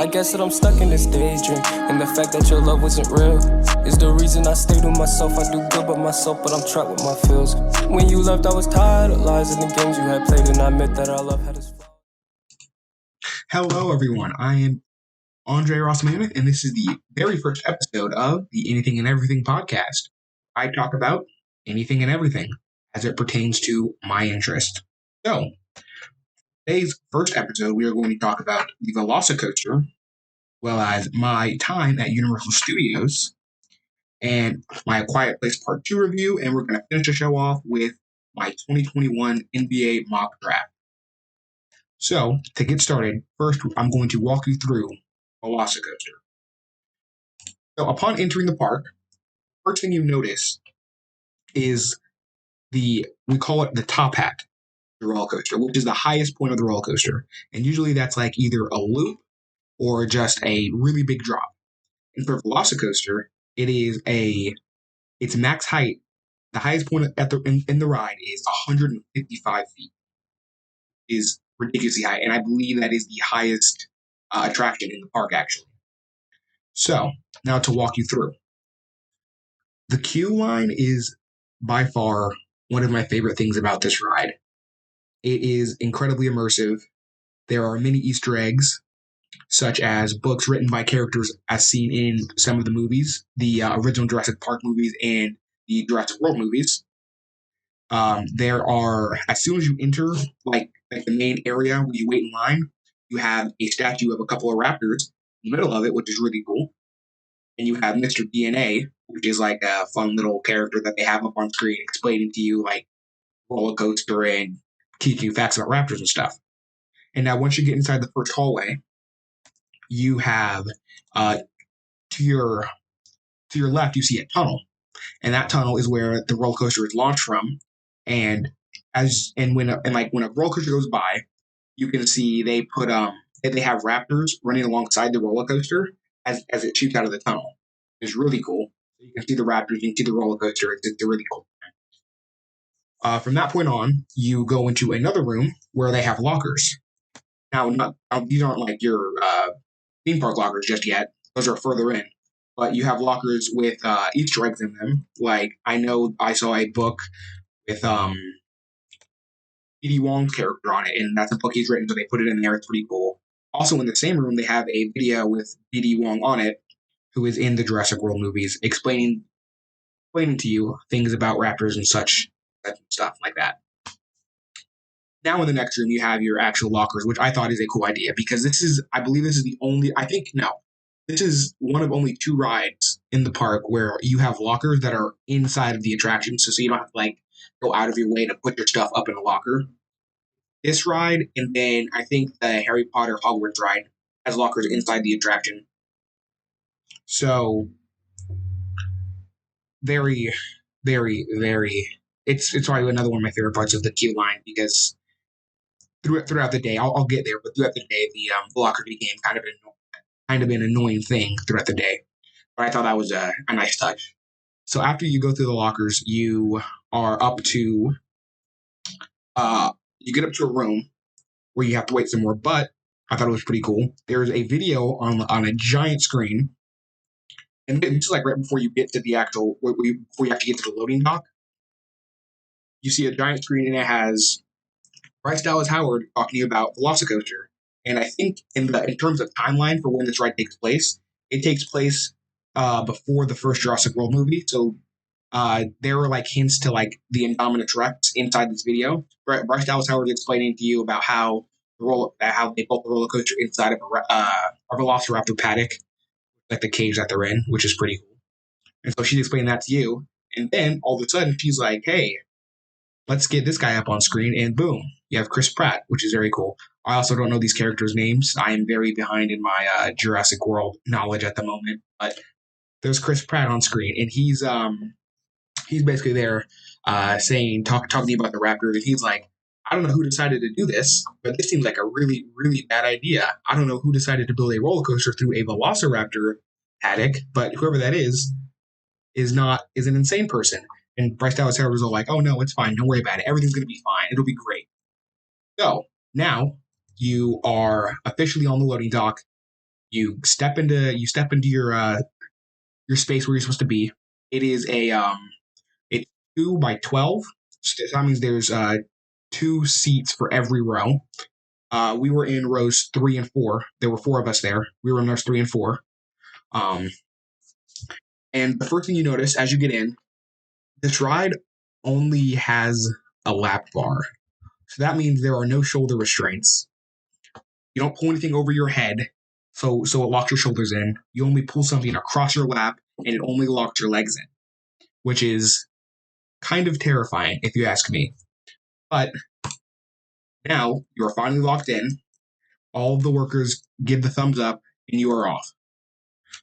I guess that I'm stuck in this daydream, and the fact that your love wasn't real is the reason I stay to myself. I do good by myself, but I'm trapped with my feels. When you left, I was tired of lies and the games you had played, and I admit that our love had its flaws. Hello, everyone. I am Andre Rossmanek, and this is the very first episode of the Anything and Everything podcast. I talk about anything and everything as it pertains to my interest. So, today's first episode, we are going to talk about the Velocicoaster, as well as my time at Universal Studios, and my A Quiet Place Part 2 review, and we're going to finish the show off with my 2021 NBA mock draft. So, to get started, first I'm going to walk you through Velocicoaster. So, upon entering the park, first thing you notice is we call it the top hat, the roller coaster, which is the highest point of the roller coaster. And usually that's like either a loop or just a really big drop. And for Velocicoaster, its max height, the highest point in the ride is 155 feet. Is ridiculously high, and I believe that is the highest attraction in the park, actually. So, now to walk you through. The queue line is by far one of my favorite things about this ride. It is incredibly immersive. There are many Easter eggs, such as books written by characters as seen in some of the movies, the original Jurassic Park movies and the Jurassic World movies. There are, as soon as you enter, like the main area where you wait in line, you have a statue of a couple of raptors in the middle of it, which is really cool. And you have Mr. DNA, which is like a fun little character that they have up on screen explaining to you like roller coaster and teaching you facts about raptors and stuff. And now once you get inside the first hallway, you have to your left you see a tunnel. And that tunnel is where the roller coaster is launched from. And when a roller coaster goes by, you can see they have raptors running alongside the roller coaster as it shoots out of the tunnel. It's really cool. You can see the raptors, you can see the roller coaster. It's really cool. From that point on, you go into another room where they have lockers. Now these aren't like your theme park lockers just yet. Those are further in. But you have lockers with Easter eggs in them. Like, I know I saw a book with B.D. Wong's character on it, and that's a book he's written, so they put it in there. It's pretty cool. Also, in the same room, they have a video with B.D. Wong on it, who is in the Jurassic World movies, explaining to you things about raptors and such stuff like that. Now in the next room, you have your actual lockers, which I thought is a cool idea, because this is one of only two rides in the park where you have lockers that are inside of the attraction, so you don't have to go out of your way to put your stuff up in a locker. This ride, and then I think the Harry Potter Hogwarts ride, has lockers inside the attraction. So, very, very, very, it's probably another one of my favorite parts of the queue line, because throughout the day, I'll get there, but throughout the day, the locker became kind of an annoying thing throughout the day. But I thought that was a nice touch. So after you go through the lockers, you are up to, you get up to a room where you have to wait some more, but I thought it was pretty cool. There's a video on a giant screen, and this is like right before you get to the actual, before you actually get to the loading dock. You see a giant screen, and it has Bryce Dallas Howard talking to you about Velocicoaster. And I think in terms of timeline for when this ride takes place, it takes place before the first Jurassic World movie. So there were hints to the Indominus Rex inside this video. Bryce Dallas Howard is explaining to you about how they built the roller coaster inside of a Velociraptor paddock, like the cage that they're in, which is pretty cool. And so she's explaining that to you, and then all of a sudden she's like, "Hey, let's get this guy up on screen," and boom, you have Chris Pratt, which is very cool. I also don't know these characters' names. I am very behind in my Jurassic World knowledge at the moment, but there's Chris Pratt on screen, and he's basically there talking to you about the Raptors, and he's like, "I don't know who decided to do this, but this seems like a really, really bad idea. I don't know who decided to build a roller coaster through a Velociraptor paddock, but whoever that is an insane person." And Bryce Dallas Howard was all like, "Oh no, it's fine. Don't worry about it. Everything's going to be fine. It'll be great." So now you are officially on the loading dock. You step into your space where you're supposed to be. It is it's 2 by 12. So that means there's 2 seats for every row. We were in rows 3 and 4. There were 4 of us there. We were in rows 3 and 4. Um, and the first thing you notice as you get in, this ride only has a lap bar. So that means there are no shoulder restraints. You don't pull anything over your head, so it locks your shoulders in. You only pull something across your lap, and it only locks your legs in, which is kind of terrifying, if you ask me. But now you are finally locked in. All of the workers give the thumbs up, and you are off.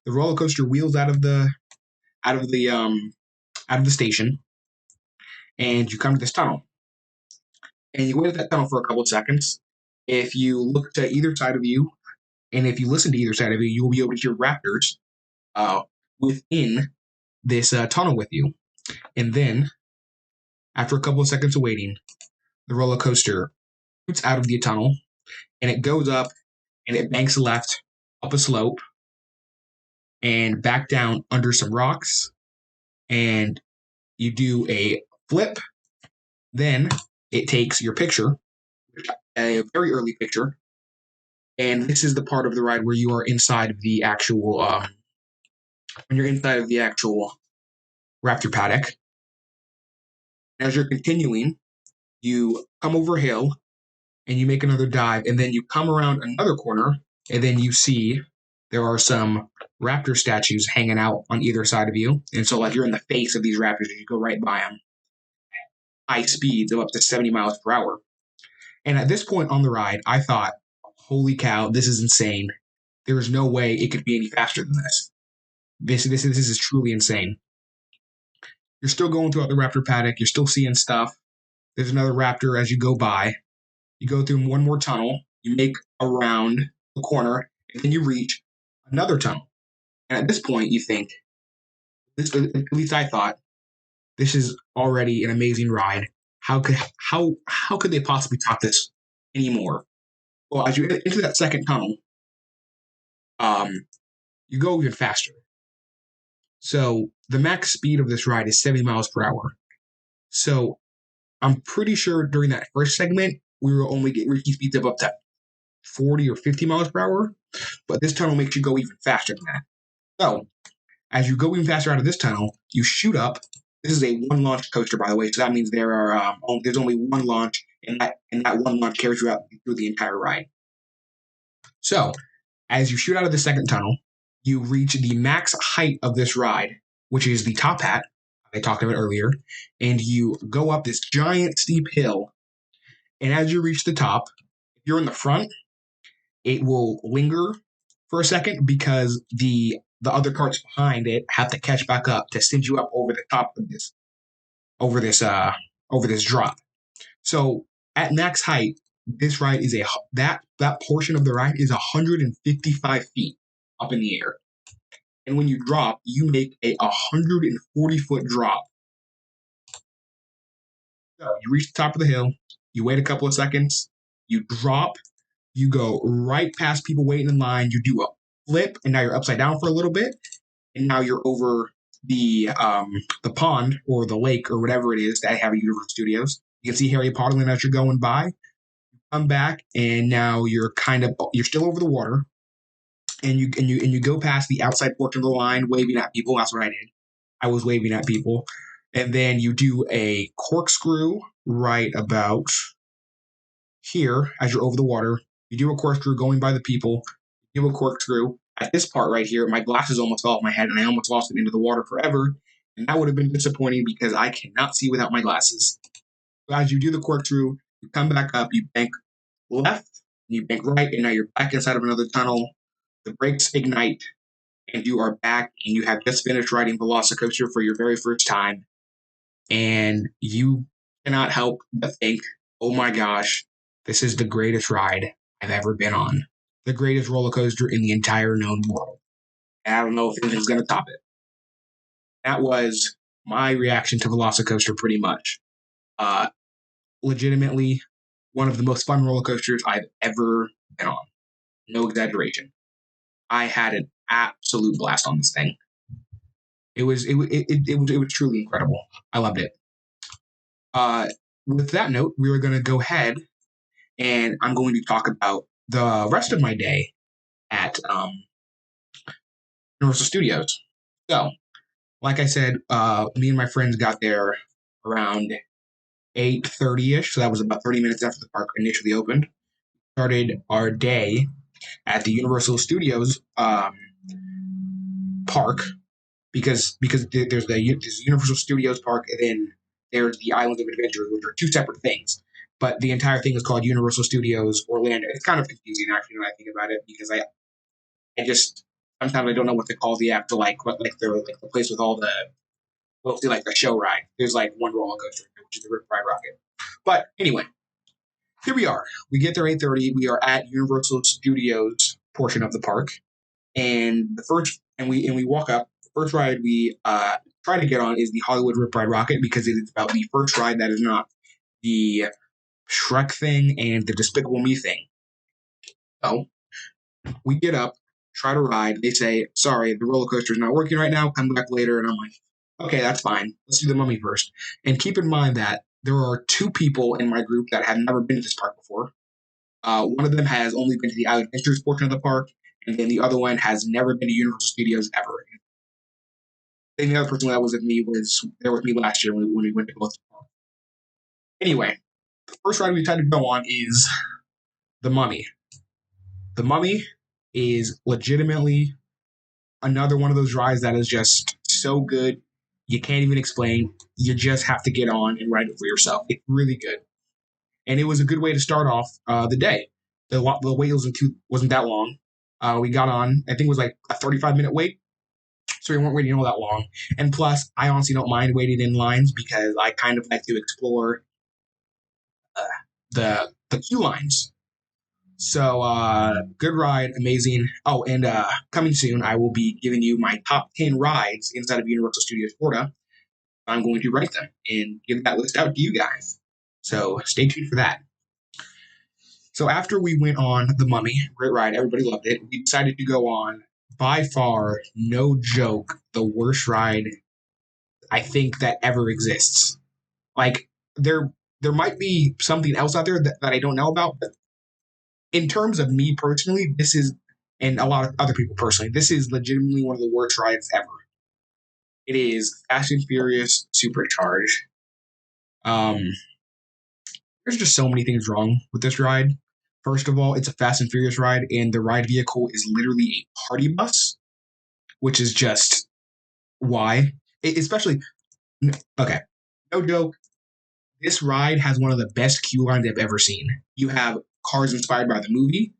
The roller coaster wheels out of the station, and you come to this tunnel. And you wait at that tunnel for a couple of seconds. If you look to either side of you, and if you listen to either side of you, you will be able to hear raptors within this tunnel with you. And then, after a couple of seconds of waiting, the roller coaster shoots out of the tunnel, and it goes up, and it banks left up a slope, and back down under some rocks, and you do a flip. Then it takes your picture, a very early picture, and this is the part of the ride where you are inside of the actual when you're inside of the actual raptor paddock. As you're continuing, you come over a hill and you make another dive, and then you come around another corner, and then you see there are some raptor statues hanging out on either side of you. And so, like, you're in the face of these raptors, you go right by them. High speeds of up to 70 miles per hour. And at this point on the ride, I thought, holy cow, this is insane. There is no way it could be any faster than this. This is truly insane. You're still going throughout the raptor paddock. You're still seeing stuff. There's another raptor as you go by. You go through one more tunnel. You make around the corner, and then you reach another tunnel. And at this point, you think, at least I thought, this is already an amazing ride. How could they possibly top this anymore? Well, as you enter that second tunnel, you go even faster. So the max speed of this ride is 70 miles per hour. So I'm pretty sure during that first segment, we were only getting reaching speeds of up to 40 or 50 miles per hour. But this tunnel makes you go even faster than that. So as you go even faster out of this tunnel, you shoot up. This is a one launch coaster, by the way. So that means there's only one launch, and that one launch carries you out through the entire ride. So as you shoot out of the second tunnel, you reach the max height of this ride, which is the top hat I talked about earlier, and you go up this giant steep hill. And as you reach the top, if you're in the front, it will linger for a second because the other carts behind it have to catch back up to send you up over the top of this over this drop. So at max height, this ride is that portion of the ride is 155 feet up in the air. And when you drop, you make a 140-foot drop. So you reach the top of the hill, you wait a couple of seconds, you drop, you go right past people waiting in line, you do a flip, and now you're upside down for a little bit, and now you're over the pond or the lake or whatever it is that I have at Universal Studios. You can see Harry Potter as you're going by. You come back, and now you're still over the water. And you go past the outside portion of the line, waving at people. That's what I did. I was waving at people, and then you do a corkscrew right about here as you're over the water. You do a corkscrew going by the people. You do a corkscrew at this part right here. My glasses almost fell off my head, and I almost lost them into the water forever. And that would have been disappointing because I cannot see without my glasses. So as you do the corkscrew, you come back up. You bank left, and you bank right, and now you're back inside of another tunnel. The brakes ignite, and you are back, and you have just finished riding Velocicoaster for your very first time, and you cannot help but think, oh my gosh, this is the greatest ride I've ever been on. The greatest roller coaster in the entire known world. And I don't know if anything's going to top it. That was my reaction to Velocicoaster pretty much. Legitimately, one of the most fun roller coasters I've ever been on. No exaggeration. I had an absolute blast on this thing. It was truly incredible. I loved it. Uh, with that note, we are going to go ahead and I'm going to talk about the rest of my day at Universal Studios. So, like I said, me and my friends got there around 8:30 ish. So that was about 30 minutes after the park initially opened. Started our day at the Universal Studios park because there's there's Universal Studios Park and then there's the Islands of Adventure, which are two separate things. But the entire thing is called Universal Studios Orlando. It's kind of confusing actually when I think about it because I just sometimes I don't know what to call the actual the place with all the mostly like the show ride. There's like one roller coaster, which is the Rip Ride Rocket. But anyway, here we are. We get there 8:30. We are at Universal Studios portion of the park, and we walk up. The first ride we try to get on is the Hollywood Rip Ride Rocket because it is about the first ride that is not the Shrek thing and the Despicable Me thing. So we get up, try to ride. They say, "Sorry, the roller coaster is not working right now. Come back later." And I'm like, "Okay, that's fine. Let's do the Mummy first." And keep in mind that there are two people in my group that have never been to this park before. One of them has only been to the Island Adventures portion of the park, and then the other one has never been to Universal Studios ever. And the other person that was with me was there with me last year when we went to both. Anyway, the first ride we tried to go on is the Mummy. The Mummy is legitimately another one of those rides that is just so good you can't even explain. You just have to get on and ride it for yourself. It's really good, and it was a good way to start off the day. The wait wasn't that long. We got on. I think it was like a 35-minute wait, so we weren't waiting all that long. And plus, I honestly don't mind waiting in lines because I kind of like to explore uh, the queue lines. So good ride, amazing. Oh, and coming soon, I will be giving you my top 10 rides inside of Universal Studios Florida. I'm going to rank them and give that list out to you guys. So stay tuned for that. So after we went on the Mummy, great ride, everybody loved it. We decided to go on by far, no joke, the worst ride I think that ever exists. Like there might be something else out there that I don't know about, but in terms of me personally, this is and a lot of other people personally, this is legitimately one of the worst rides ever. It is Fast and Furious Supercharged. Um, there's just so many things wrong with this ride. First of all, it's a Fast and Furious ride, and the ride vehicle is literally a party bus, which is just why. Especially, okay, no joke. This ride has one of the best queue lines I've ever seen. You have cars inspired by the movie.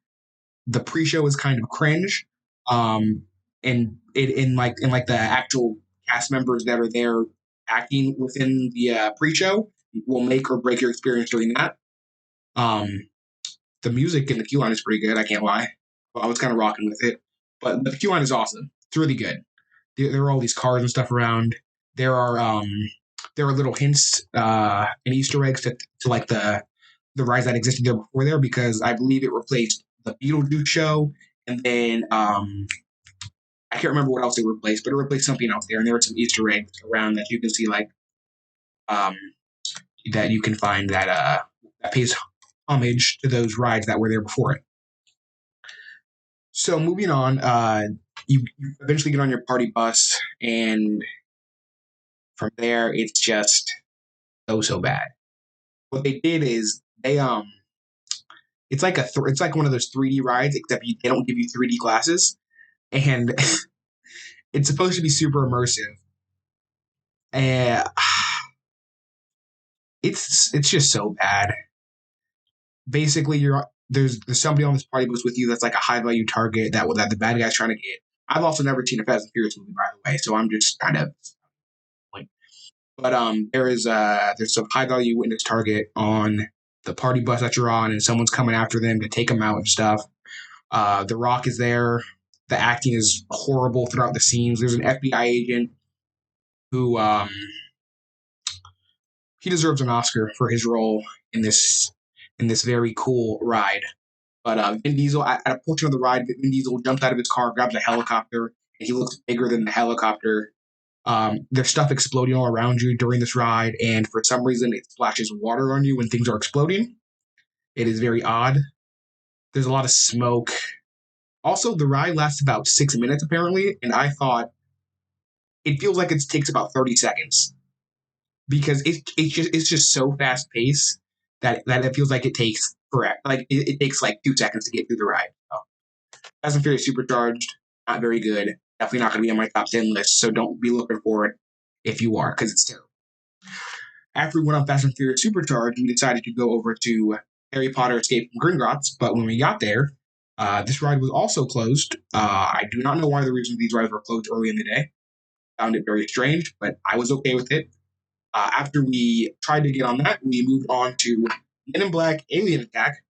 The pre-show is kind of cringe, and it in like the actual cast members that are there acting within the pre-show will make or break your experience during that. Um, the music in the queue line is pretty good. I can't lie. I was kind of rocking with it, but the queue line is awesome. It's really good. There are all these cars and stuff around. There are there are little hints and Easter eggs to like the rides that existed there before there because I believe it replaced the Beetlejuice show and then I can't remember what else it replaced, but it replaced something else there, and there were some Easter eggs around that you can see like um that you can find that pays homage to those rides that were there before it. So moving on, you eventually get on your party bus, and from there it's just so bad. What they did is it's like it's like one of those 3D rides, except they don't give you 3D glasses, and it's supposed to be super immersive. And it's just so bad. Basically, there's somebody on this party bus with you that's like a high value target that the bad guy's trying to get. I've also never seen a Fast and Furious movie, by the way, so I'm just kind of like. But there's some high value witness target on the party bus that you're on, and someone's coming after them to take them out and stuff. The Rock is there. The acting is horrible throughout the scenes. There's an FBI agent who he deserves an Oscar for his role in this very cool ride. But Vin Diesel, at a portion of the ride, Vin Diesel jumps out of his car, grabs a helicopter, and he looks bigger than the helicopter. There's stuff exploding all around you during this ride, and for some reason, it splashes water on you when things are exploding. It is very odd. There's a lot of smoke. Also, the ride lasts about 6 minutes, apparently, and I thought it feels like it takes about 30 seconds because it's just so fast paced that it feels like it takes forever. Like it takes like 2 seconds to get through the ride. So, Fast and Furious Supercharged, not very good. Definitely not going to be on my top 10 list, so don't be looking for it if you are, because it's terrible. After we went on Fast and Furious Supercharged, we decided to go over to Harry Potter Escape from Gringotts, but when we got there, this ride was also closed. I do not know why the reason these rides were closed early in the day. Found it very strange, but I was okay with it. After we tried to get on that, we moved on to Men in Black Alien Attack.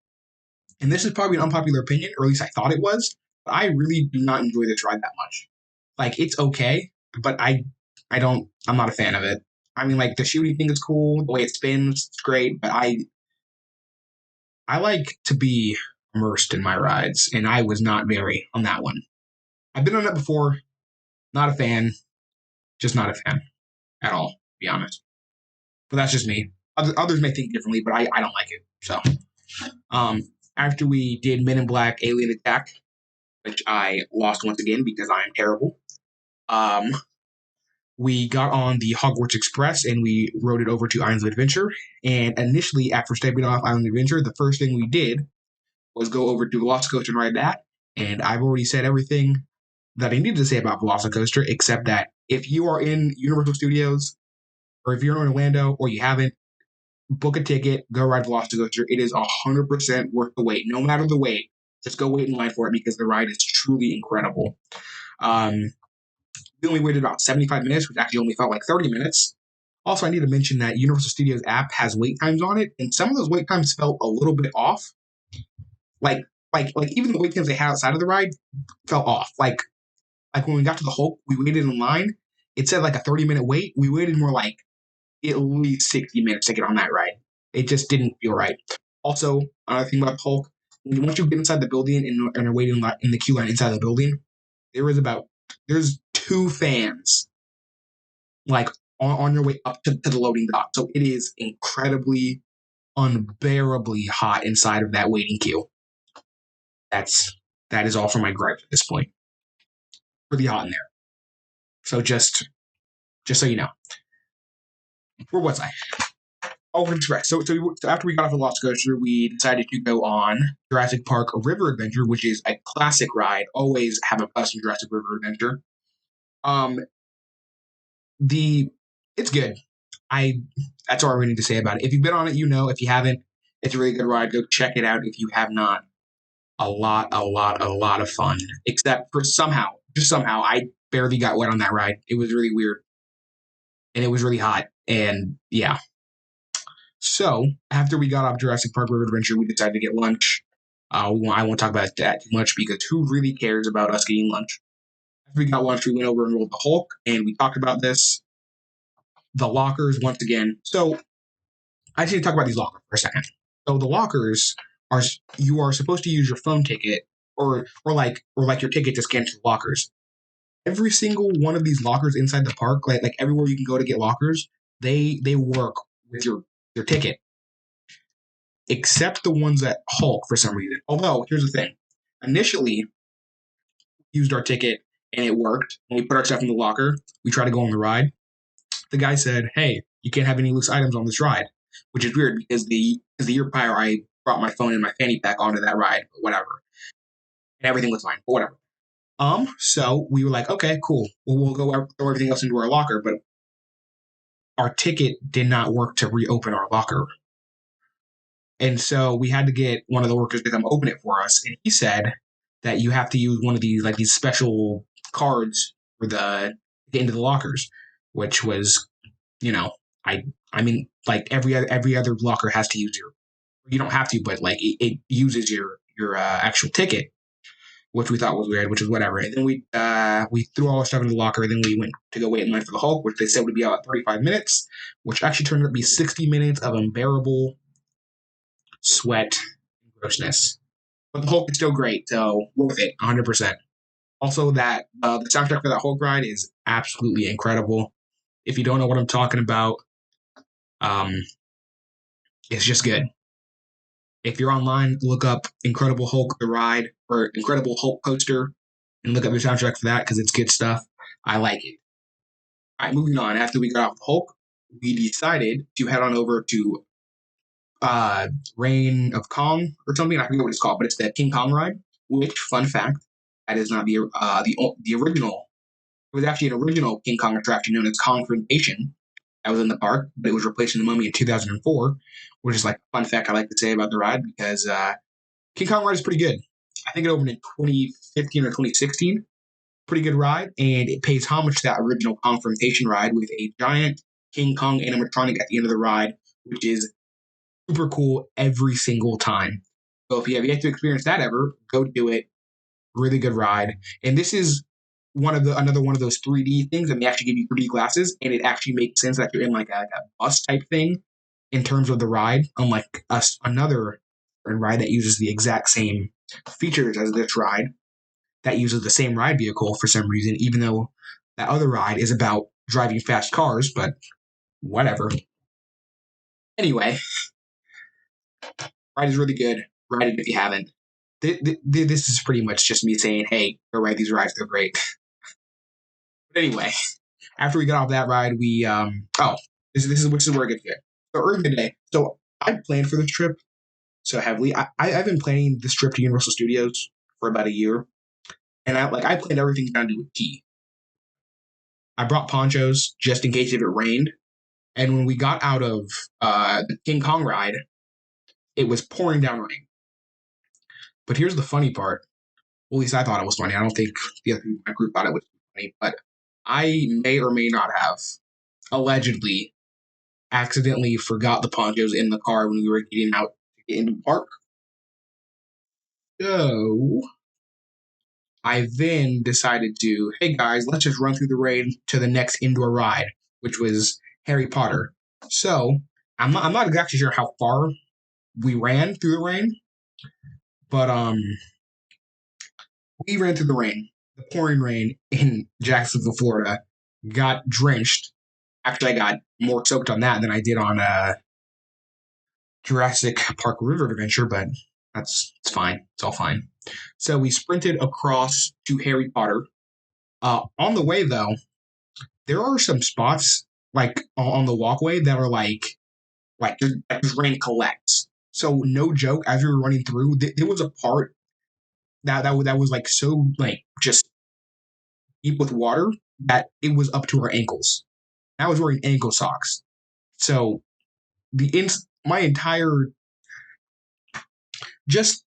And this is probably an unpopular opinion, or at least I thought it was, but I really do not enjoy this ride that much. Like, it's okay, but I'm not a fan of it. I mean, like, the shooting thing is cool, the way it spins, it's great, but I like to be immersed in my rides, and I was not very on that one. I've been on it before, not a fan, just not a fan at all, to be honest. But that's just me. Others may think differently, but I don't like it. So, after we did Men in Black Alien Attack, which I lost once again because I am terrible, we got on the Hogwarts Express and we rode it over to Islands of Adventure. And initially, after stepping off Islands of Adventure, the first thing we did was go over to Velocicoaster and ride that. And I've already said everything that I needed to say about Velocicoaster, except that if you are in Universal Studios, or if you're in Orlando or you haven't, book a ticket, go ride Velocicoaster. It is 100% worth the wait. No matter the wait, just go wait in line for it because the ride is truly incredible. We only waited about 75 minutes, which actually only felt like 30 minutes. Also, I need to mention that Universal Studios app has wait times on it, and some of those wait times felt a little bit off. Like even the wait times they had outside of the ride felt off. Like when we got to the Hulk, we waited in line. It said like a 30-minute wait. We waited more like at least 60 minutes to get on that ride. It just didn't feel right. Also, another thing about Hulk, once you get inside the building and are waiting in the queue line inside the building, there's 2 fans like on your way up to the loading dock. So it is incredibly, unbearably hot inside of that waiting queue. That is all for my gripes at this point. Pretty hot in there. So just so you know. Where was I? Oh, Express. So after we got off the Velocicoaster, we decided to go on Jurassic Park River Adventure, which is a classic ride. Always have a plus in Jurassic River Adventure. It's good. That's all I really need to say about it. If you've been on it, you know. If you haven't, it's a really good ride. Go check it out if you have not. A lot of fun. Except for somehow, I barely got wet on that ride. It was really weird. And it was really hot. And yeah. So, after we got off Jurassic Park River Adventure, we decided to get lunch. I won't talk about that too much because who really cares about us getting lunch? After we got lunch, we went over and rolled the Hulk, and we talked about this. The lockers, once again. So, I just need to talk about these lockers for a second. So, the lockers you are supposed to use your phone ticket or like your ticket to scan to the lockers. Every single one of these lockers inside the park, like everywhere you can go to get lockers, they work with your ticket, except the ones at Hulk for some reason. Although, here's the thing. Initially, we used our ticket and it worked. When we put our stuff in the locker, we tried to go on the ride. The guy said, hey, you can't have any loose items on this ride, which is weird because the year prior, I brought my phone and my fanny pack onto that ride, but whatever. And everything was fine, but whatever. So we were like, okay, cool. Well, we'll go throw everything else into our locker, but our ticket did not work to reopen our locker. And so we had to get one of the workers to come open it for us. And he said that you have to use one of these special cards for the get into the lockers, which was, I mean, like every other locker has to use you don't have to, but like it uses your actual ticket, which we thought was weird, which is whatever. And then we threw all our stuff in the locker, and then we went to go wait in line for the Hulk, which they said would be out at 35 minutes, which actually turned out to be 60 minutes of unbearable sweat and grossness. but the Hulk is still great, so worth it, 100%. Also, that the soundtrack for that Hulk ride is absolutely incredible. If you don't know what I'm talking about, um, it's just good. If you're online, look up Incredible Hulk the ride or Incredible Hulk coaster, and look up the soundtrack for that because it's good stuff. I like it. All right, moving on. After we got off the Hulk, we decided to head on over to Reign of Kong or something. I forget what it's called, but it's the King Kong ride. Which, fun fact, that is not the original. It was actually an original King Kong attraction known as Confrontation that was in the park, but it was replacing the Mummy in 2004, which is like a fun fact I like to say about the ride because King Kong ride is pretty good. I think it opened in 2015 or 2016. Pretty good ride, and it pays homage to that original Confrontation ride with a giant King Kong animatronic at the end of the ride, which is super cool every single time. So if you have yet to experience that ever, go do it. Really good ride. And this is another one of those 3D things, and they actually give you 3D glasses, and it actually makes sense that you're in like a bus type thing in terms of the ride, unlike another ride that uses the exact same features as this ride that uses the same ride vehicle for some reason, even though that other ride is about driving fast cars, but whatever. Anyway, ride is really good. Ride it if you haven't. This is pretty much just me saying, hey, go ride these rides, they're great. But anyway, after we got off that ride, we this is where it gets good. So earlier today, so I planned for this trip so heavily. I've been planning this trip to Universal Studios for about a year, and I planned everything down to a T. I brought ponchos just in case if it rained, and when we got out of the King Kong ride, it was pouring down rain. But here's the funny part. Well, at least I thought it was funny. I don't think the other people in my group thought it was funny, but I may or may not have allegedly accidentally forgot the ponchos in the car when we were getting out into the park. So I then decided to, hey guys, let's just run through the rain to the next indoor ride, which was Harry Potter. So I'm not exactly sure how far we ran through the rain, but we ran through the rain, the pouring rain in Jacksonville, Florida. Got drenched. Actually, I got more soaked on that than I did on Jurassic Park River Adventure, but it's fine. It's all fine. So we sprinted across to Harry Potter. On the way, though, there are some spots like on the walkway that are like just rain collects. So no joke, as we were running through, there was a part that was like so like just deep with water that it was up to our ankles. I was wearing ankle socks, so my entire just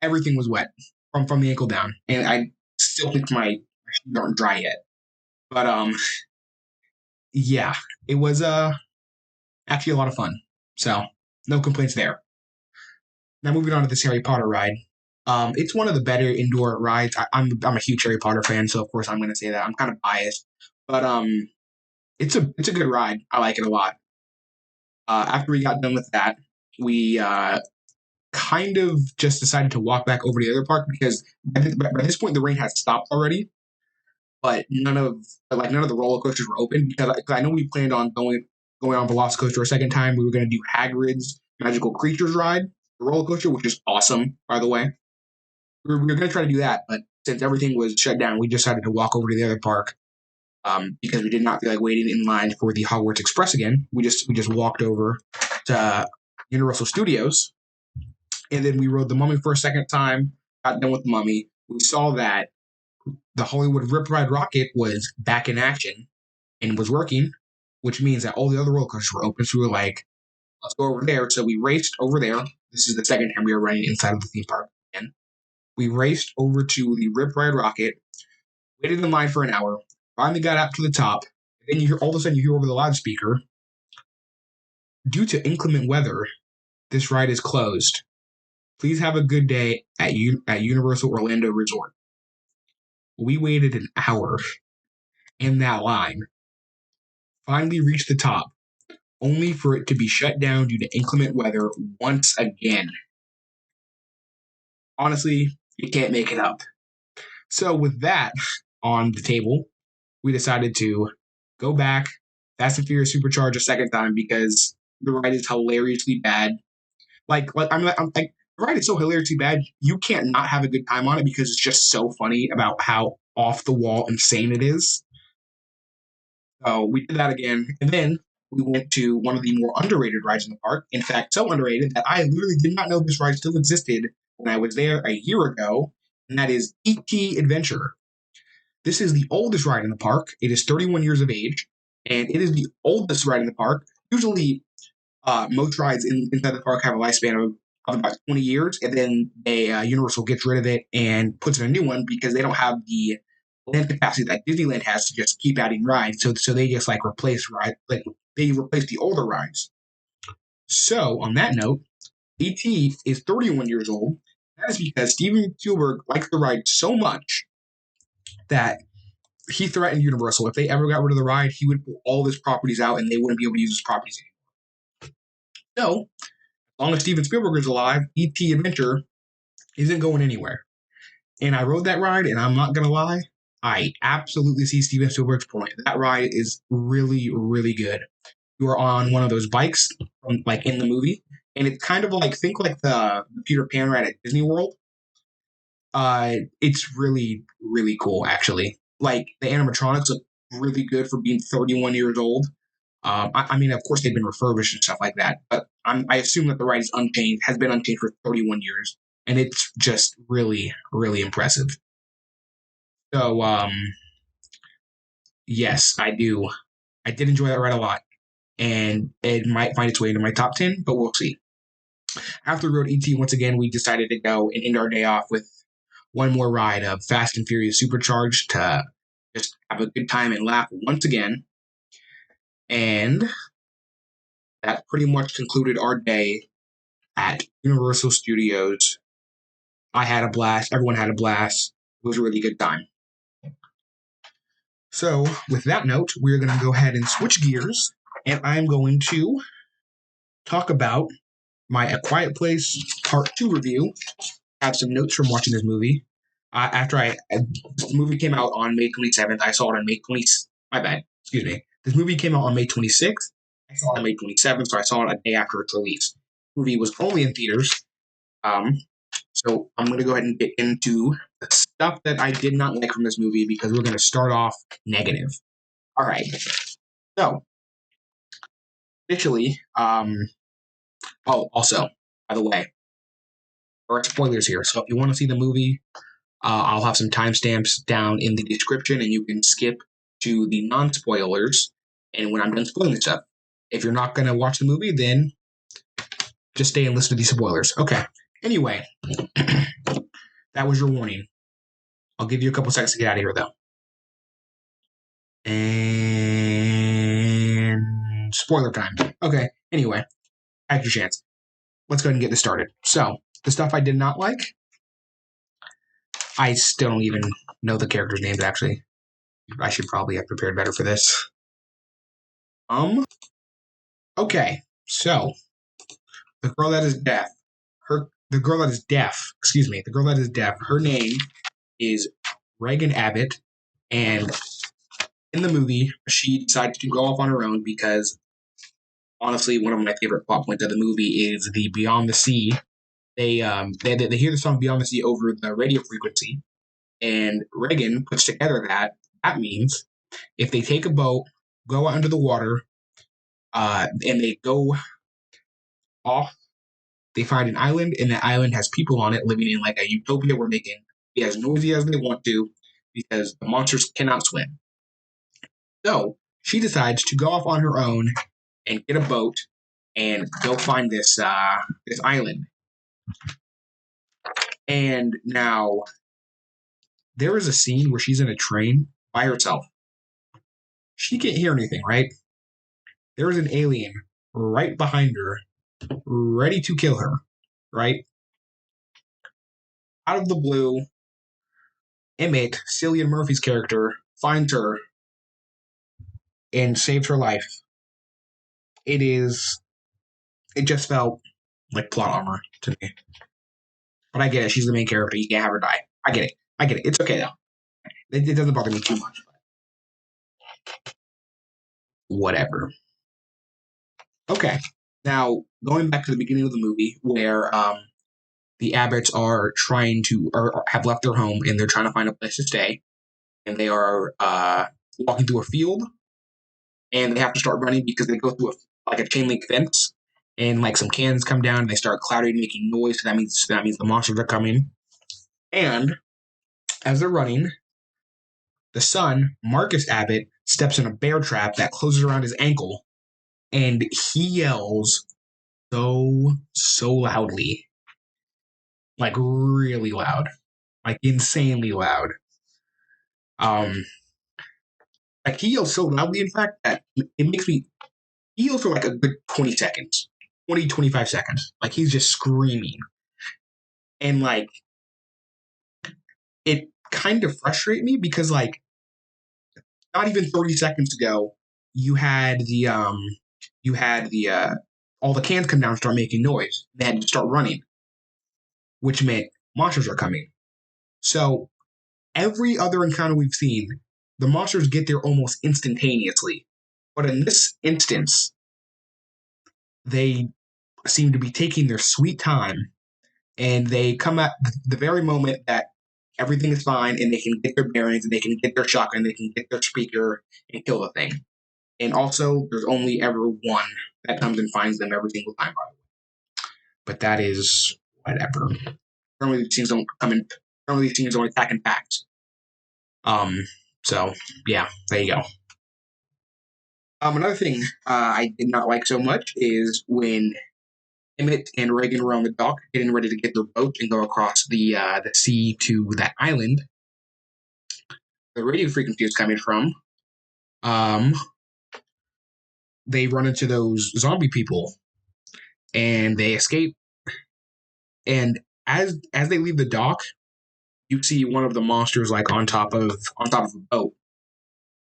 everything was wet from the ankle down, and I still think my shoes aren't dry yet. But yeah, it was actually a lot of fun. So no complaints there. Now moving on to this Harry Potter ride. It's one of the better indoor rides. I'm a huge Harry Potter fan, so of course I'm going to say that. I'm kind of biased, but it's a good ride. I like it a lot. After we got done with that, we kind of just decided to walk back over to the other park because by this point the rain had stopped already. But none of the roller coasters were open because I know we planned on going on Velocicoaster a second time. We were going to do Hagrid's Magical Creatures ride, the roller coaster, which is awesome, by the way. We were going to try to do that, but since everything was shut down, we decided to walk over to the other park because we did not feel like waiting in line for the Hogwarts Express again. We just walked over to Universal Studios, and then we rode the Mummy for a second time. Got done with the Mummy. We saw that the Hollywood Rip Ride Rocket was back in action and was working, which means that all the other roller coasters were open. So we were like, let's go over there. So we raced over there. This is the second time we were running inside of the theme park again. We raced over to the Rip Ride Rocket, waited in line for an hour, finally got up to the top. And then all of a sudden you hear over the loudspeaker, due to inclement weather, this ride is closed. Please have a good day at Universal Orlando Resort. We waited an hour in that line, finally reached the top, only for it to be shut down due to inclement weather once again. Honestly, you can't make it up. So with that on the table, we decided to go back, Fast and Furious Supercharge a second time because the ride is hilariously bad. I'm like, the ride is so hilariously bad, you can't not have a good time on it because it's just so funny about how off the wall insane it is. So we did that again, and then we went to one of the more underrated rides in the park. In fact, so underrated that I literally did not know this ride still existed when I was there a year ago, and that is E.T. Adventure. This is the oldest ride in the park. It is 31 years of age, and it is the oldest ride in the park. Usually, most rides inside the park have a lifespan of about 20 years, and then Universal gets rid of it and puts in a new one because they don't have the land capacity that Disneyland has to just keep adding rides. So they just like replace they replace the older rides. So on that note, ET is 31 years old. That is because Steven Spielberg liked the ride so much that he threatened Universal if they ever got rid of the ride, he would pull all his properties out and they wouldn't be able to use his properties anymore. So, as long as Steven Spielberg is alive, ET Adventure isn't going anywhere. And I rode that ride, and I'm not gonna lie, I absolutely see Steven Spielberg's point. That ride is really, really good. You are on one of those bikes, from, like in the movie, and it's kind of like think like the Peter Pan ride at Disney World. It's really, really cool, actually. Like the animatronics look really good for being 31 years old. I mean, of course, they've been refurbished and stuff like that, but I assume that the ride is unchanged, has been unchanged for 31 years, and it's just really, really impressive. So, yes, I do. I did enjoy that ride a lot, and it might find its way into my top 10, but we'll see. After we rode ET once again, we decided to go and end our day off with one more ride of Fast and Furious Supercharged to just have a good time and laugh once again. And that pretty much concluded our day at Universal Studios. I had a blast. Everyone had a blast. It was a really good time. So, with that note, we're going to go ahead and switch gears, and I'm going to talk about my A Quiet Place Part 2 review. I have some notes from watching this movie. This movie came out on May 27th. I saw it on May 20th. My bad. Excuse me. This movie came out on May 26th. I saw it on May 27th, so I saw it a day after its release. The movie was only in theaters. Um, so I'm going to go ahead and get into the stuff that I did not like from this movie because we're going to start off negative. All right. So, initially, also, by the way, there are spoilers here. So if you want to see the movie, I'll have some timestamps down in the description, and you can skip to the non-spoilers. And when I'm done spoiling stuff, if you're not going to watch the movie, then just stay and listen to these spoilers. Okay. Anyway, that was your warning. I'll give you a couple seconds to get out of here, though. And spoiler time. Okay. Anyway, have your chance. Let's go ahead and get this started. So, the stuff I did not like, I still don't even know the characters' names, actually. I should probably have prepared better for this. Okay, so the girl that is deaf, the girl that is deaf, excuse me, the girl that is deaf, her name is Reagan Abbott, and in the movie, she decided to go off on her own because, honestly, one of my favorite plot points of the movie is the Beyond the Sea. They hear the song Beyond the Sea over the radio frequency, and Reagan puts together that means if they take a boat, go out under the water, and they go off. They find an island, and the island has people on it living in like a utopia where they can be as noisy as they want to because the monsters cannot swim. So she decides to go off on her own and get a boat and go find this island. And now there is a scene where she's in a train by herself. She can't hear anything, right? There is an alien right behind her, ready to kill her, right? Out of the blue, Emmett, Cillian Murphy's character, finds her and saves her life. It just felt like plot armor to me. But I get it. She's the main character. You can't have her die. I get it. I get it. It's okay though. It doesn't bother me too much. But whatever. Okay. Now going back to the beginning of the movie, where the Abbotts are trying to or have left their home and they're trying to find a place to stay, and they are walking through a field, and they have to start running because they go through like a chain link fence, and like some cans come down and they start clattering, making noise. So that means the monsters are coming. And as they're running, the son, Marcus Abbott, steps in a bear trap that closes around his ankle, and he yells so loudly, like really loud, like insanely loud. Um, like he yells so loudly, in fact, that it makes me. He yells for like a good 20 seconds, 25 seconds. Like he's just screaming, and like it kind of frustrates me because like not even 30 seconds ago, you had the all the cans come down and start making noise. They had to start running, which meant monsters are coming. So every other encounter we've seen, the monsters get there almost instantaneously. But in this instance, they seem to be taking their sweet time, and they come at the very moment that everything is fine and they can get their bearings and they can get their shotgun, they can get their speaker and kill the thing. And also, there's only ever one that comes and finds them every single time, by the way. But that is whatever. Normally, these things don't come in. Normally, these things don't attack in packs. So yeah, there you go. Another thing I did not like so much is when Emmett and Reagan were on the dock, getting ready to get their boat and go across the sea to that island. The radio frequency is coming from. They run into those zombie people, and they escape. And as they leave the dock, you see one of the monsters like on top of a boat,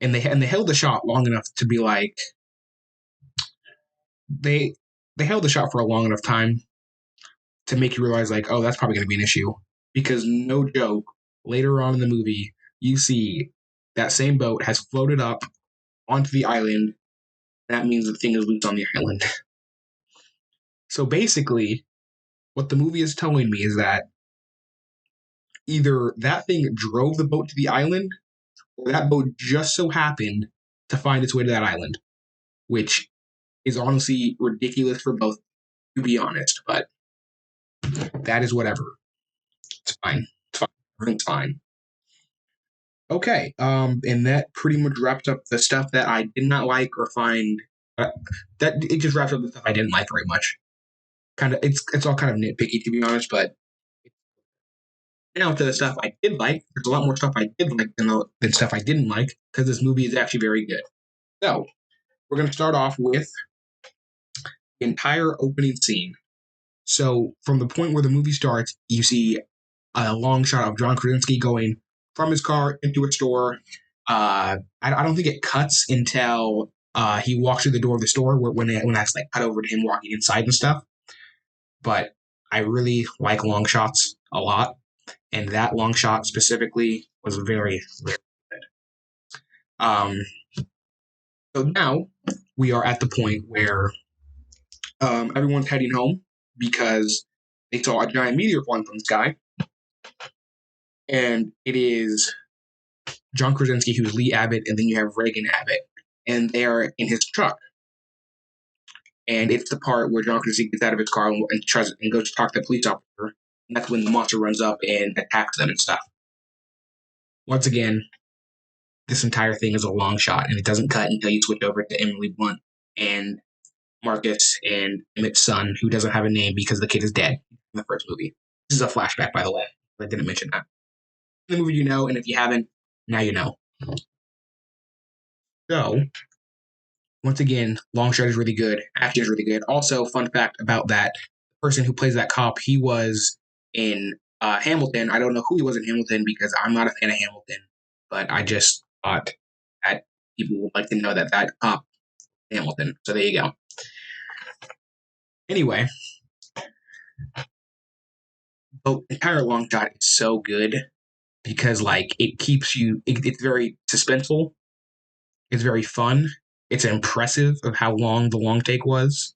and they held the shot long enough to be like they held the shot for a long enough time to make you realize like, oh, that's probably going to be an issue, because no joke, later on in the movie you see that same boat has floated up onto the island. That means the thing is loose on the island. So basically, what the movie is telling me is that either that thing drove the boat to the island, or that boat just so happened to find its way to that island, which is honestly ridiculous for both, to be honest. But that is whatever. It's fine. It's fine. Everything's fine. Okay. And that pretty much wraps up the stuff that I did not like or find. That it just wraps up the stuff I didn't like very much. Kind of, it's all kind of nitpicky, to be honest. But now to the stuff I did like. There's a lot more stuff I did like than stuff I didn't like, because this movie is actually very good. So we're going to start off with the entire opening scene. So from the point where the movie starts, you see a long shot of John Krasinski going from his car into a store. I don't think it cuts until he walks through the door of the store when that's like cut over to him walking inside and stuff. But I really like long shots a lot, and that long shot specifically was very, very good. So now we are at the point where everyone's heading home because they saw a giant meteor falling from the sky, and it is John Krasinski, who's Lee Abbott, and then you have Reagan Abbott, and they're in his truck. And it's the part where John Krasinski gets out of his car and tries and goes to talk to the police officer, and that's when the monster runs up and attacks them and stuff. Once again, this entire thing is a long shot, and it doesn't cut until you switch over to Emily Blunt and Marcus and Emmett's son, who doesn't have a name because the kid is dead in the first movie. This is a flashback, by the way. I didn't mention that. In the movie, you know, and if you haven't, now you know. So, once again, long shot is really good. Action is really good. Also, fun fact about that person who plays that cop, he was in Hamilton. I don't know who he was in Hamilton because I'm not a fan of Hamilton, but I just thought that people would like to know that cop Hamilton. So there you go. Anyway, the entire long shot is so good because like it keeps you. It's very suspenseful. It's very fun. It's impressive of how long the long take was.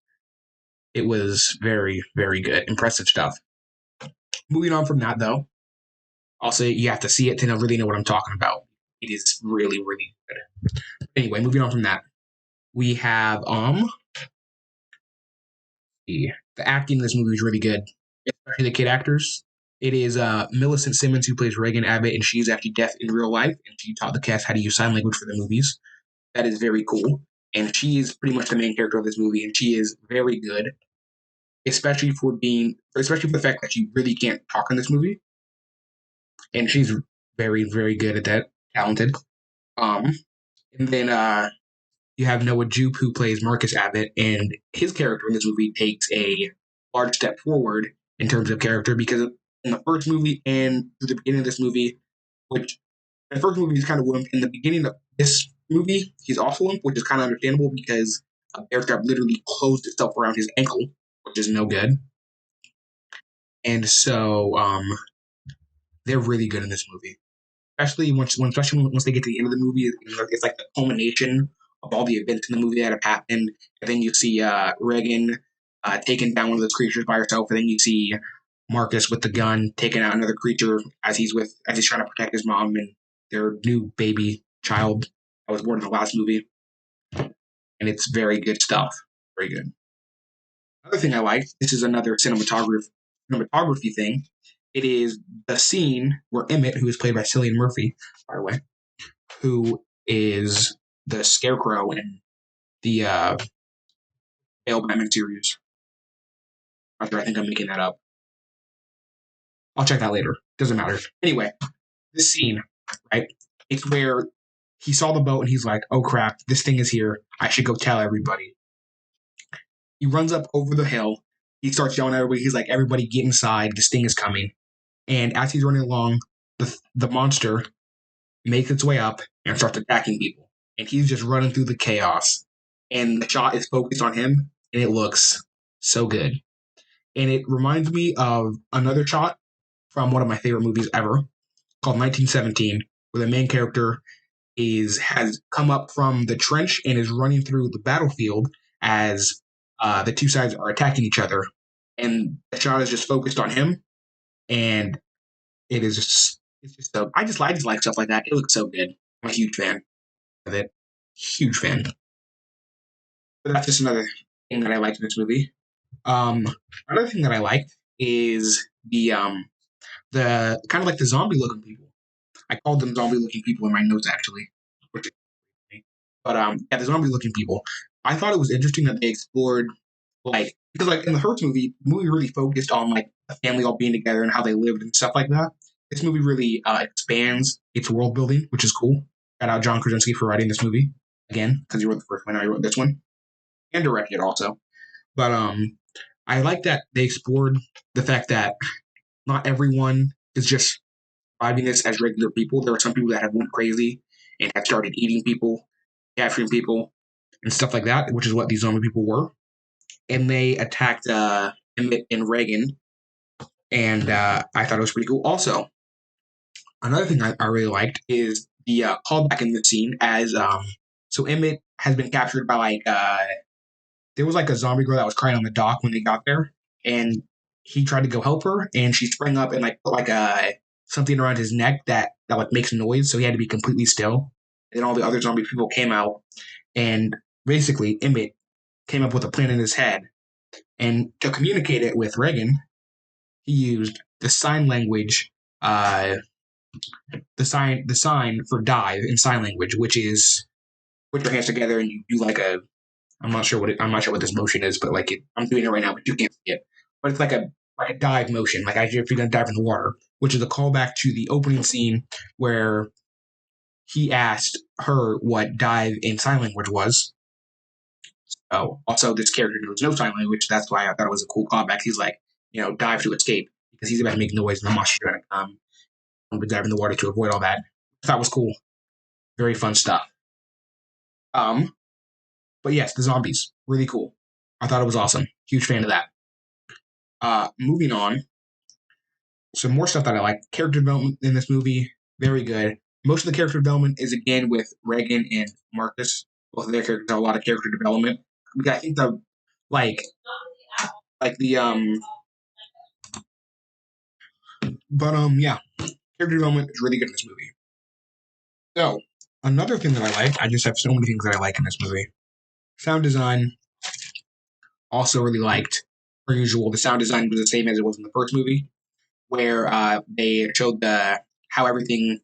It was very, very good. Impressive stuff. Moving on from that, though, I'll say you have to see it to really know what I'm talking about. It is really, really good. Anyway, moving on from that, we have the acting in this movie is really good, especially the kid actors. It is Millicent Simmons who plays Reagan Abbott, and she's actually deaf in real life, and she taught the cast how to use sign language for the movies. That is very cool, and she is pretty much the main character of this movie, and she is very good, especially for the fact that she really can't talk in this movie, and she's very, very good at that, talented. Um, and then you have Noah Jupe who plays Marcus Abbott, and his character in this movie takes a large step forward in terms of character because in the first movie and through the beginning of this movie, which in the first movie he's kind of limp, in the beginning of this movie he's also limp, which is kind of understandable because a bear trap literally closed itself around his ankle, which is no good. And so they're really good in this movie, especially once they get to the end of the movie. It's like the culmination of all the events in the movie that have happened, and then you see Reagan taking down one of those creatures by herself, and then you see Marcus with the gun taking out another creature as he's trying to protect his mom and their new baby child that was born in the last movie, and it's very good stuff. Very good. Another thing I liked, this is another cinematography thing. It is the scene where Emmett, who is played by Cillian Murphy, by the way, who is the Scarecrow in the Bale Batman series. I think I'm making that up. I'll check that later. Doesn't matter. Anyway, this scene, right? It's where he saw the boat and he's like, "Oh crap, this thing is here. I should go tell everybody." He runs up over the hill. He starts yelling at everybody. He's like, "Everybody get inside. This thing is coming." And as he's running along, the monster makes its way up and starts attacking people. And he's just running through the chaos. And the shot is focused on him, and it looks so good. And it reminds me of another shot from one of my favorite movies ever, called 1917, where the main character has come up from the trench and is running through the battlefield as the two sides are attacking each other. And the shot is just focused on him, and it's just so I just like stuff like that. It looks so good. I'm a huge fan of it. Huge fan. But that's just another thing that I liked in this movie. Another thing that I liked is the kind of like the zombie looking people. I called them zombie looking people in my notes actually, which but yeah, the zombie looking people. I thought it was interesting that they explored like because like in the first movie, the movie really focused on like a family all being together and how they lived and stuff like that. This movie really expands its world building, which is cool. Shout out John Krasinski for writing this movie again because he wrote the first one. I wrote this one and directed it also. But I like that they explored the fact that not everyone is just surviving this as regular people. There are some people that have went crazy and have started eating people, capturing people, and stuff like that, which is what these zombie people were. And they attacked Emmett and Reagan, and I thought it was pretty cool. Also, another thing I really liked is the callback in the scene as so Emmett has been captured by like there was like a zombie girl that was crying on the dock when they got there, and he tried to go help her, and she sprang up and like put like something around his neck that like makes noise, so he had to be completely still. And then all the other zombie people came out, and basically Emmett came up with a plan in his head, and to communicate it with Reagan, he used the sign language, the sign for dive in sign language, which is put your hands together and you do like a I'm not sure what this motion is, but like I'm doing it right now, but you can't see it. But it's like a dive motion, like if you're gonna dive in the water, which is a callback to the opening scene where he asked her what dive in sign language was. Oh, also this character knows no sign language. That's why I thought it was a cool callback. He's like, dive to escape because he's about to make noise and the monster's trying to come. But dive in the water to avoid all that. I thought was cool. Very fun stuff. But yes, the zombies, really cool. I thought it was awesome. Huge fan of that. Moving on. some more stuff that I like. Character development in this movie, very good. Most of the character development is again with Reagan and Marcus. Both of their characters have a lot of character development. I think the like like the but yeah, character development is really good in this movie. So another thing that I like, I just have so many things that I like in this movie. Sound design, also really liked. Per usual, the sound design was the same as it was in the first movie, where they showed how everything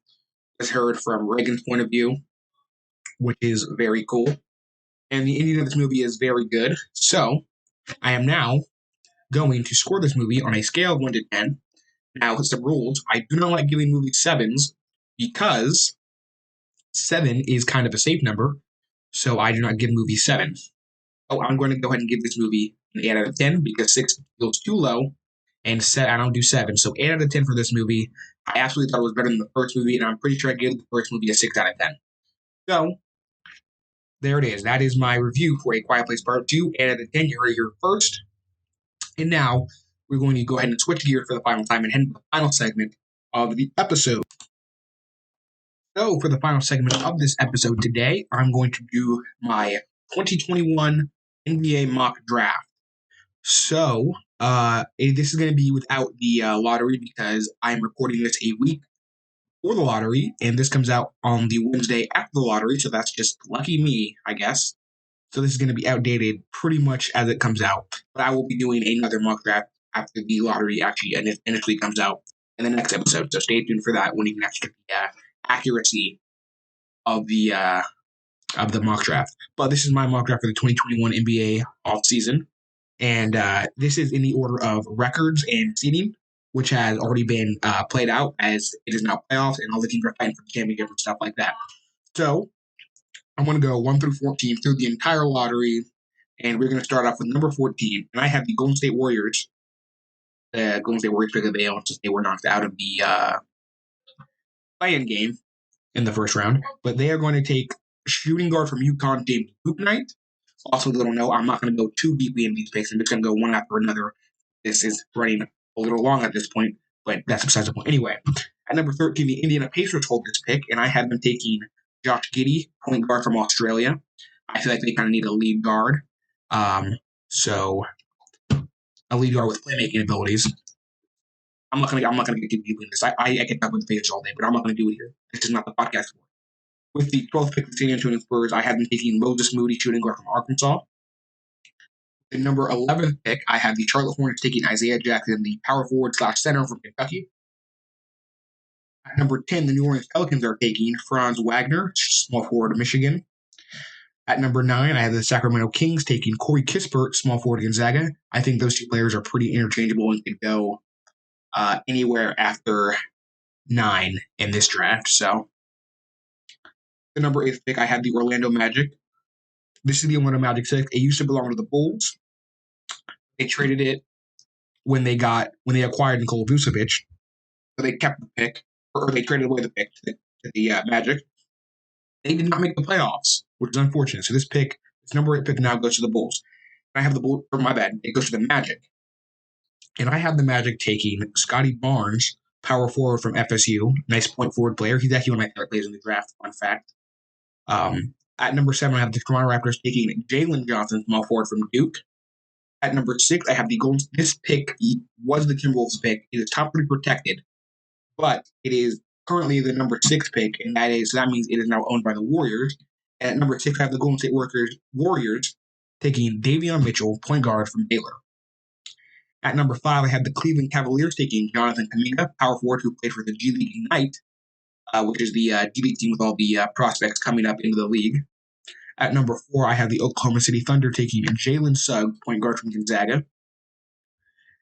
was heard from Reagan's point of view, which is very cool. And the ending of this movie is very good. So I am now going to score this movie on a scale of 1 to 10. Now, some rules. I do not like giving movies sevens because 7 is kind of a safe number. So I do not give movies 7. Oh, I'm going to go ahead and give this movie an 8 out of 10 because 6 feels too low. And I don't do 7. So 8 out of 10 for this movie. I absolutely thought it was better than the first movie, and I'm pretty sure I gave the first movie a 6 out of 10. So there it is. That is my review for A Quiet Place Part 2. 8 out of 10. You heard it here first. And now we're going to go ahead and switch gears for the final time and head into the final segment of the episode. So for the final segment of this episode today, I'm going to do my 2021 NBA mock draft. So this is going to be without the lottery because I'm recording this a week before the lottery, and this comes out on the Wednesday after the lottery, so that's just lucky me, I guess. So this is going to be outdated pretty much as it comes out. But I will be doing another mock draft after the lottery actually initially comes out in the next episode. So stay tuned for that when you can actually get the accuracy of the mock draft. But this is my mock draft for the 2021 NBA offseason. And this is in the order of records and seeding, which has already been played out as it is now playoffs and all the teams are fighting for the championship and stuff like that. So I'm going to go 1 through 14 through the entire lottery, and we're going to start off with number 14. And I have the Golden State Warriors. The Golden State Warriors because they were knocked out of the play-in game in the first round. But they are going to take shooting guard from UConn, named Hoop Knight. Also, a little note, I'm not going to go too deeply in these picks. I'm just going to go one after another. This is running a little long at this point, but that's besides the point. Anyway, at number 13, the Indiana Pacers hold this pick, and I have them taking Josh Giddey, point guard from Australia. I feel like they kind of need a lead guard. So a lead guard with playmaking abilities. I'm not gonna get too deeply in this. I can talk with the Pacers all day, but I'm not gonna do it here. This is not the podcast for it. With the 12th pick of the San Antonio Spurs, I have them taking Moses Moody, shooting guard from Arkansas. The number 11th pick, I have the Charlotte Hornets taking Isaiah Jackson, the power forward / center from Kentucky. At number 10, the New Orleans Pelicans are taking Franz Wagner, small forward of Michigan. At number 9, I have the Sacramento Kings taking Corey Kispert, small forward Gonzaga. I think those two players are pretty interchangeable and could go anywhere after 9 in this draft. So the number 8th pick, I have the Orlando Magic. This is the Orlando Magic 6. It used to belong to the Bulls. They traded it when they acquired Nikola Vucevic. So they kept the pick, or they traded away the pick to the Magic. They did not make the playoffs, which is unfortunate. So this number 8 pick now goes to the Bulls. I have the Bulls, or my bad, it goes to the Magic. And I have the Magic taking Scotty Barnes, power forward from FSU, nice point forward player. He's actually one of my favorite players in the draft, fun fact. At number 7, I have the Toronto Raptors taking Jalen Johnson, small forward from Duke. At number 6, I have the Golden. This pick was the Timberwolves pick. It is top 3 protected, but it is currently the number 6 pick, and that means it is now owned by the Warriors. And at number 6, I have the Golden State Warriors taking Davion Mitchell, point guard from Baylor. At number 5, I have the Cleveland Cavaliers taking Jonathan Kuminga, power forward who played for the G League Ignite, which is the G League team with all the prospects coming up into the league. At number 4, I have the Oklahoma City Thunder taking Jalen Suggs, point guard from Gonzaga.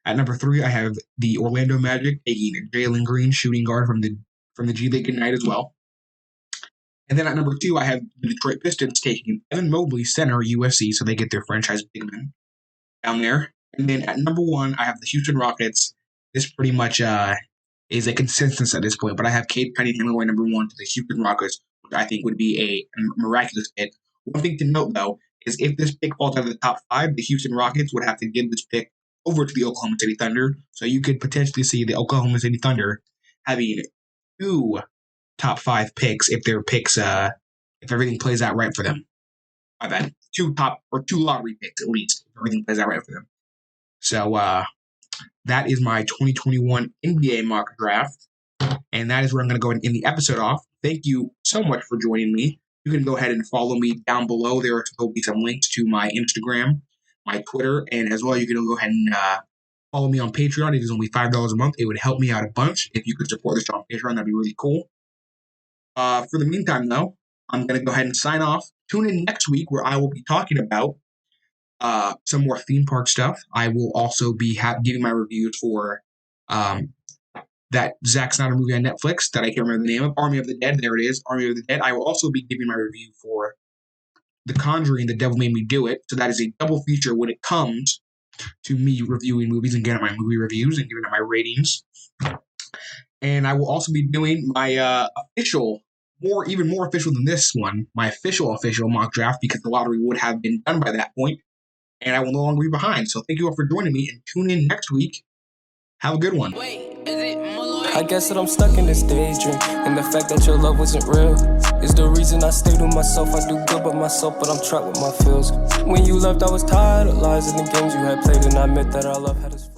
At number 3, I have the Orlando Magic taking Jalen Green, shooting guard from the G League Ignite as well. And then at number 2, I have the Detroit Pistons taking Evan Mobley, center, USC, so they get their franchise big man down there. And then at number 1, I have the Houston Rockets. This pretty much is a consensus at this point, but I have Cade Cunningham going number 1 to the Houston Rockets, which I think would be a miraculous hit. One thing to note, though, is if this pick falls out of the top 5, the Houston Rockets would have to give this pick over to the Oklahoma City Thunder. So you could potentially see the Oklahoma City Thunder having 2 top 5 picks if their picks, if everything plays out right for them. My bad. 2 lottery picks at least if everything plays out right for them. So that is my 2021 NBA mock draft, and that is where I'm going to go and end the episode off. Thank you so much for joining me. You can go ahead and follow me down below. There will be some links to my Instagram, my Twitter, and as well, you can go ahead and follow me on Patreon. It is only $5 a month. It would help me out a bunch. If you could support the show on Patreon, that'd be really cool. For the meantime, though, I'm going to go ahead and sign off. Tune in next week where I will be talking about some more theme park stuff. I will also be giving my reviews for that Zack Snyder movie on Netflix that I can't remember the name of, Army of the Dead. There it is, Army of the Dead. I will also be giving my review for The Conjuring, The Devil Made Me Do It. So that is a double feature when it comes to me reviewing movies and getting my movie reviews and giving it my ratings. And I will also be doing my official, even more official than this one, my official mock draft, because the lottery would have been done by that point, and I will no longer be behind. So thank you all for joining me, and tune in next week. Have a good one. I guess that I'm stuck in this daydream, and the fact that your love wasn't real is the reason I stay to myself. I do good by myself, but I'm trapped with my feels. When you left, I was tired of lies and the games you had played, and I admit that our love had us